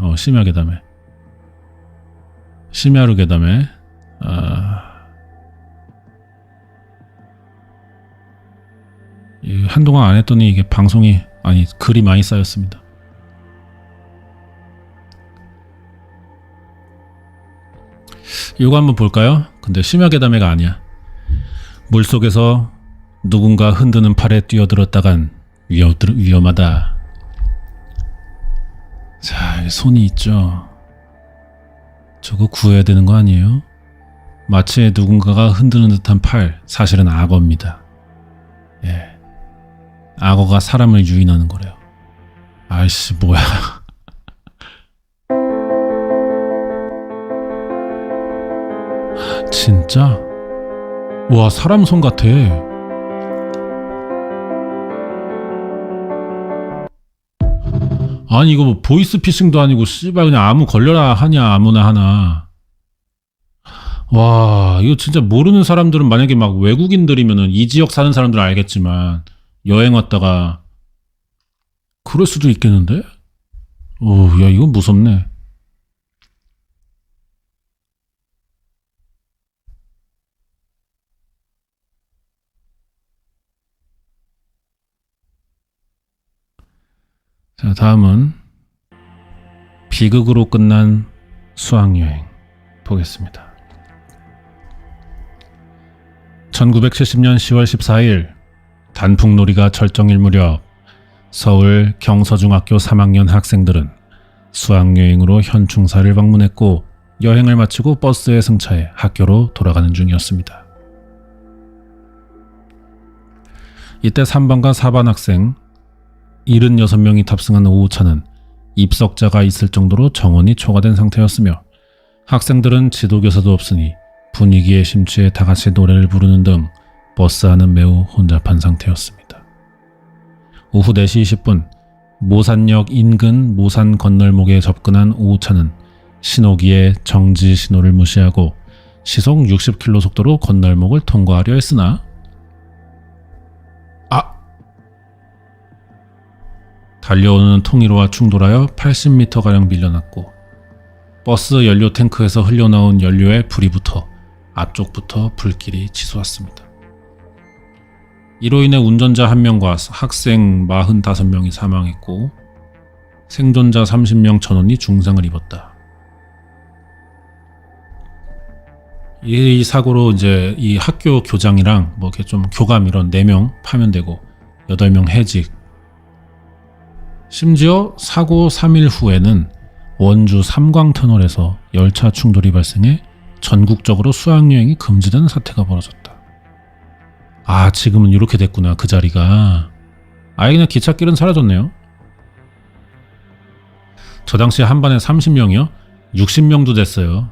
[SPEAKER 1] 심야르괴담에. 한동안 안 했더니 이게 글이 많이 쌓였습니다. 이거 한번 볼까요? 근데 심야괴담회가 아니야. 물속에서 누군가 흔드는 팔에 뛰어들었다간 위험하다. 자, 여기 손이 있죠. 저거 구해야 되는 거 아니에요? 마치 누군가가 흔드는 듯한 팔, 사실은 악어입니다. 예, 악어가 사람을 유인하는 거래요. 아이씨, 뭐야. 진짜? 와, 사람 손 같아. 아니 이거 뭐 보이스피싱도 아니고 씨발 그냥 아무 걸려라 하냐 아무나 하나. 와, 이거 진짜 모르는 사람들은 만약에 막 외국인들이면은 이 지역 사는 사람들은 알겠지만 여행 왔다가 그럴 수도 있겠는데? 오, 야 이건 무섭네. 자, 다음은 비극으로 끝난 수학여행 보겠습니다. 1970년 10월 14일 단풍놀이가 절정일 무렵 서울 경서중학교 3학년 학생들은 수학여행으로 현충사를 방문했고 여행을 마치고 버스에 승차해 학교로 돌아가는 중이었습니다. 이때 3반과 4반 학생 76명이 탑승한 5호차는 입석자가 있을 정도로 정원이 초과된 상태였으며 학생들은 지도교사도 없으니 분위기에 심취해 다같이 노래를 부르는 등 버스 안은 매우 혼잡한 상태였습니다. 오후 4시 20분 모산역 인근 모산 건널목에 접근한 5호차는 신호기에 정지 신호를 무시하고 시속 60km 속도로 건널목을 통과하려 했으나 달려오는 통일호와 충돌하여 80m가량 밀려났고 버스 연료 탱크에서 흘러나온 연료에 불이 붙어 앞쪽부터 불길이 치솟았습니다. 이로 인해 운전자 1명과 학생 45명이 사망했고 생존자 30명 전원이 중상을 입었다. 이 사고로 이제 이 학교 교장이랑 뭐 이렇게 좀 교감 이런 4명 파면되고 8명 해직. 심지어 사고 3일 후에는 원주 삼광터널에서 열차 충돌이 발생해 전국적으로 수학여행이 금지되는 사태가 벌어졌다. 아, 지금은 이렇게 됐구나. 그 자리가. 아예 그냥 기찻길은 사라졌네요. 저 당시 한 반에 30명이요? 60명도 됐어요.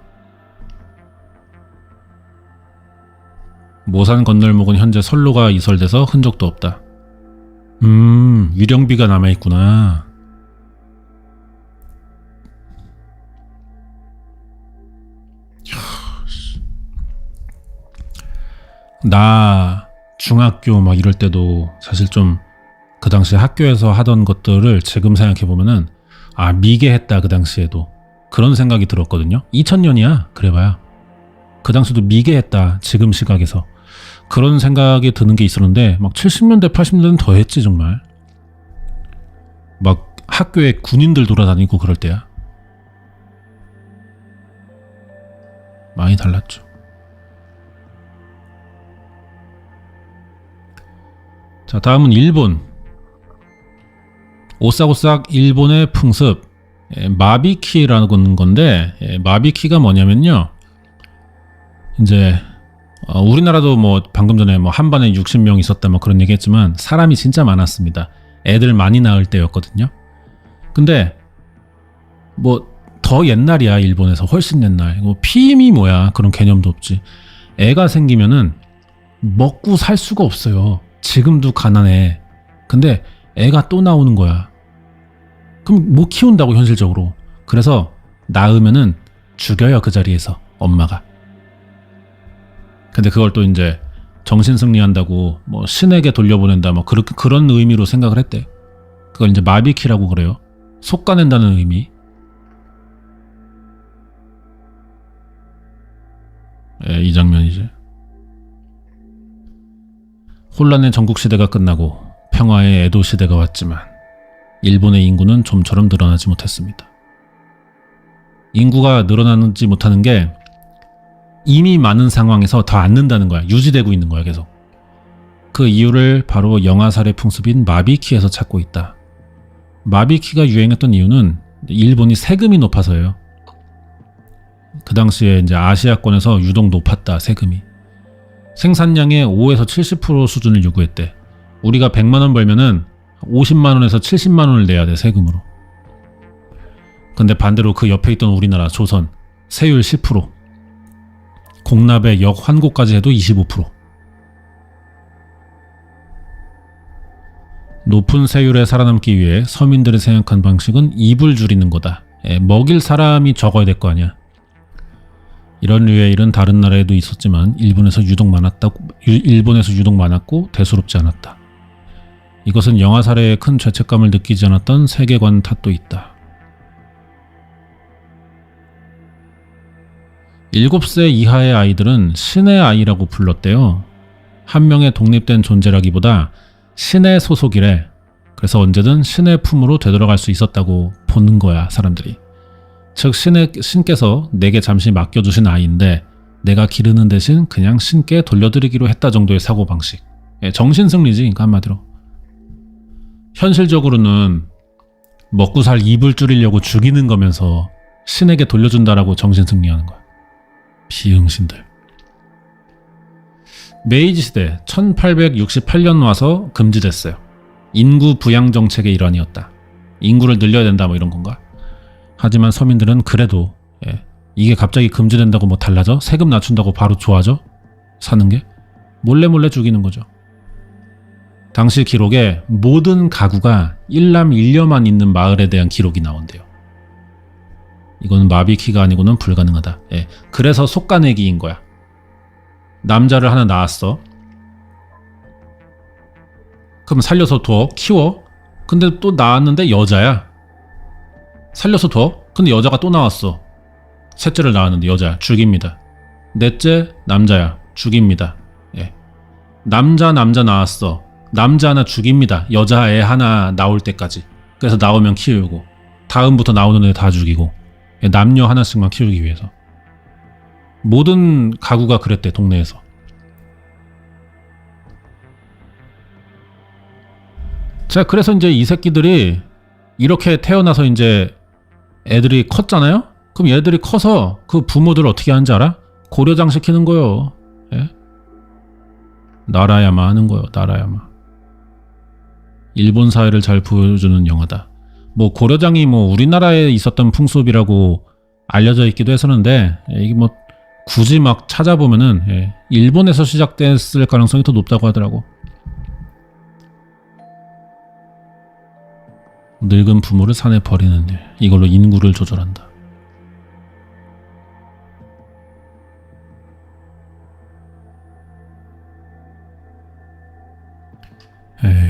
[SPEAKER 1] 모산 건널목은 현재 선로가 이설돼서 흔적도 없다. 위령비가 남아있구나. 나 중학교 막 이럴 때도 사실 좀 그 당시 학교에서 하던 것들을 지금 생각해보면은 미개했다. 그 당시에도 그런 생각이 들었거든요. 2000년이야 그래봐야. 그 당시도 미개했다. 지금 시각에서 그런 생각이 드는 게 있었는데 막 70년대 80년대는 더 했지 정말. 막 학교에 군인들 돌아다니고 그럴 때야. 많이 달랐죠. 자, 다음은 일본. 오싹오싹 일본의 풍습. 마비키라는 건데 마비키가 뭐냐면요. 이제 우리나라도 뭐 방금 전에 뭐 한 반에 60명 있었다 뭐 그런 얘기 했지만 사람이 진짜 많았습니다. 애들 많이 낳을 때였거든요. 근데 뭐 더 옛날이야. 일본에서 훨씬 옛날. 뭐 피임이 뭐야 그런 개념도 없지. 애가 생기면은 먹고 살 수가 없어요. 지금도 가난해. 근데 애가 또 나오는 거야. 그럼 못 키운다고 현실적으로. 그래서 낳으면은 죽여요. 그 자리에서 엄마가. 근데 그걸 또 이제 정신승리한다고 뭐 신에게 돌려보낸다 뭐 그런 의미로 생각을 했대. 그걸 이제 마비키라고 그래요. 속가낸다는 의미. 이 장면이지. 혼란의 전국시대가 끝나고 평화의 에도시대가 왔지만 일본의 인구는 좀처럼 늘어나지 못했습니다. 인구가 늘어나지 못하는 게 이미 많은 상황에서 더 앓는다는 거야. 유지되고 있는 거야, 계속. 그 이유를 바로 영아살해 풍습인 마비키에서 찾고 있다. 마비키가 유행했던 이유는 일본이 세금이 높아서예요. 그 당시에 이제 아시아권에서 유독 높았다, 세금이. 생산량의 5에서 70% 수준을 요구했대. 우리가 100만 원 벌면은 50만 원에서 70만 원을 내야 돼, 세금으로. 근데 반대로 그 옆에 있던 우리나라 조선, 세율 10%. 공납의 역환고까지 해도 25%. 높은 세율에 살아남기 위해 서민들이 생각한 방식은 입을 줄이는 거다. 먹일 사람이 적어야 될 거 아니야. 이런 류의 일은 다른 나라에도 있었지만 일본에서 유독 많았고 대수롭지 않았다. 이것은 영아 살해에 큰 죄책감을 느끼지 않았던 세계관 탓도 있다. 7세 이하의 아이들은 신의 아이라고 불렀대요. 한 명의 독립된 존재라기보다 신의 소속이래. 그래서 언제든 신의 품으로 되돌아갈 수 있었다고 보는 거야, 사람들이. 즉 신께서 내게 잠시 맡겨주신 아이인데 내가 기르는 대신 그냥 신께 돌려드리기로 했다 정도의 사고방식. 정신승리지, 그러니까 한마디로. 현실적으로는 먹고 살 입을 줄이려고 죽이는 거면서 신에게 돌려준다라고 정신승리하는 거야. 비응신들. 메이지 시대 1868년 와서 금지됐어요. 인구 부양 정책의 일환이었다. 인구를 늘려야 된다 뭐 이런 건가? 하지만 서민들은 그래도 이게 갑자기 금지된다고 뭐 달라져? 세금 낮춘다고 바로 좋아져? 사는 게? 몰래 죽이는 거죠. 당시 기록에 모든 가구가 일남 일녀만 있는 마을에 대한 기록이 나온대요. 이건 마비키가 아니고는 불가능하다. 그래서 속가내기인 거야. 남자를 하나 낳았어. 그럼 살려서 둬, 키워. 근데 또 낳았는데 여자야. 살려서 둬. 근데 여자가 또 나왔어. 셋째를 낳았는데 여자야. 죽입니다. 넷째 남자야. 죽입니다. 남자 낳았어. 남자 하나 죽입니다. 여자 애 하나 나올 때까지. 그래서 나오면 키우고 다음부터 나오는 애 다 죽이고 남녀 하나씩만 키우기 위해서. 모든 가구가 그랬대, 동네에서. 자, 그래서 이제 이 새끼들이 이렇게 태어나서 이제 애들이 컸잖아요? 그럼 얘들이 커서 그 부모들을 어떻게 하는지 알아? 고려장 시키는 거요. 나라야마 하는 거요, 나라야마. 일본 사회를 잘 보여주는 영화다. 뭐 고려장이 뭐 우리나라에 있었던 풍습이라고 알려져 있기도 했었는데 이게 뭐 굳이 막 찾아보면은 일본에서 시작됐을 가능성이 더 높다고 하더라고. 늙은 부모를 산에 버리는 일, 이걸로 인구를 조절한다.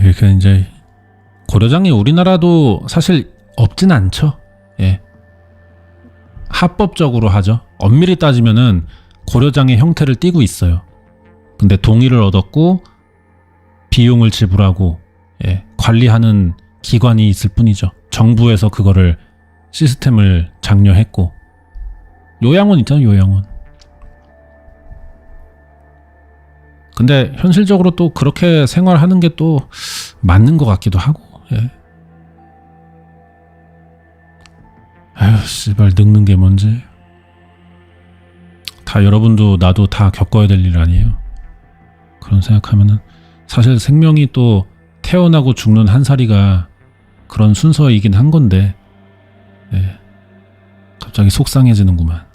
[SPEAKER 1] 이렇게 이제 고려장이 우리나라도 사실 없진 않죠. 합법적으로 하죠. 엄밀히 따지면은 고려장의 형태를 띠고 있어요. 근데 동의를 얻었고 비용을 지불하고 관리하는 기관이 있을 뿐이죠. 정부에서 그거를 시스템을 장려했고. 요양원 있잖아요, 요양원. 근데 현실적으로 또 그렇게 생활하는 게 또 맞는 것 같기도 하고. 아휴, 씨발, 늙는 게 뭔지. 다 여러분도 나도 다 겪어야 될 일 아니에요. 그런 생각하면은 사실 생명이 또 태어나고 죽는 한 살이가 그런 순서이긴 한 건데 갑자기 속상해지는구만.